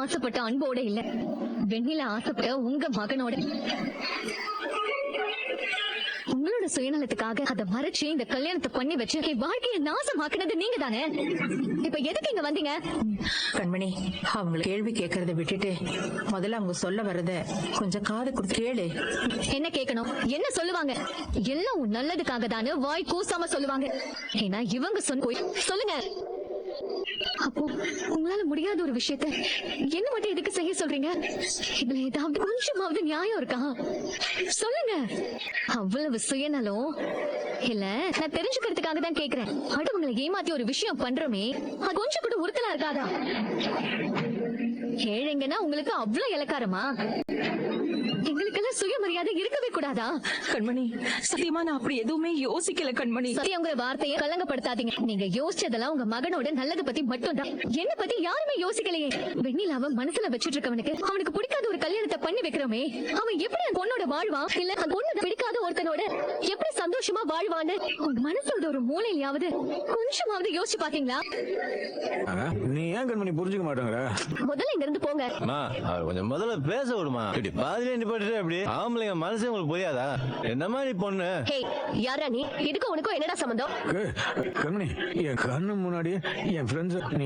ஆசைப்பட்ட அன்போட இல்ல, வெண்ணில ஆசைப்பட்ட உங்க மகனோட. உங்களோட சுயநலத்துக்காக அதை மறைச்சு இந்த கல்யாணத்தை பண்ணி வச்சு என் வாழ்க்கையை நாசமாக்குனது நீங்க தானே. இப்ப எதுக்கு இங்க வந்தீங்க? கண்மணி, அவங்க கேள்வி கேட்கறத விட்டுட்டு முதல்ல அவங்க சொல்ல வர்றத கொஞ்சம் காது கொடுத்து கேளு. என்ன கேட்கணும்? என்ன சொல்லுவாங்க? எல்லாம் உன் நல்லதுக்காக தானே வாய் கூசாம சொல்லுவாங்க. ஏன்னா இவங்க சொல்லுங்க. அப்போ உங்களால முடியாத ஒரு விஷயத்த என்ன மட்டும் எதுக்கு செய்ய சொல்றீங்க? இதுல ஏதாவது கொஞ்சமாவது நியாயம் இருக்கா? சொல்லுங்க. அவ்வளவு சுயநலம் இல்ல, நான் தெரிஞ்சுக்கிறதுக்காக தான் கேக்குறேன். அடுத்தவங்களை ஏமாத்தி ஒரு விஷயம் பண்றோமே, அது கொஞ்சம் கூட உறுத்தலா இருக்காதா? ஏழைங்கன்னா உங்களுக்கு அவ்வளவு இலக்காரமா? எங்களுக்கெல்லாம் சுயமரியாதை இருக்கவே கூடாதா? கண்மணி, சத்தியமா நான் அப்படி எதுவுமே யோசிக்கல கண்மணி. சத்தியங்கிற வார்த்தையை கலங்கப்படுத்தாதீங்க. நீங்க யோசிச்சதெல்லாம் உங்க மகனோட நல்லது பத்தி மட்டும்தான். என்ன பத்தி யாருமே யோசிக்கலையே. வெண்ணிலாவ மனசுல வச்சிட்டு இருக்கவனுக்கு அவனுக்கு பிடிக்காத ஒரு கல்யாணத்தை பண்ணி வைக்கிறோமே, அவன் எப்படி அந்த பொண்ணோட வாழ்வான்? இல்ல அந்த பொண்ணு பிடிக்காத ஒருத்தனோட எப்படி சந்தோஷமா வாழ்வான்னு உங்க மனசோட ஒரு மூலையிலாவது கொஞ்சமாவது யோசிச்சு பாத்தீங்களா? நீ ஏன் கண்மணி புரிஞ்சுக்க மாட்டேங்கிற? முதல்ல இங்க இருந்து போங்க. கொஞ்சம் முதல்ல பேச விடுமா? பாதிலே நிப்பாட்டு. அப்படி ஆம்பளைங்க மனசு உங்களுக்கு புரியாதா? என்ன மாதிரி பொண்ணு? யாரா நீ? இதுக்கு உனக்கும் என்னடா சம்பந்தம்? கண்மணி, என் கண்ணு முன்னாடியே என் ஃப்ரெண்ட்ஸ் நீ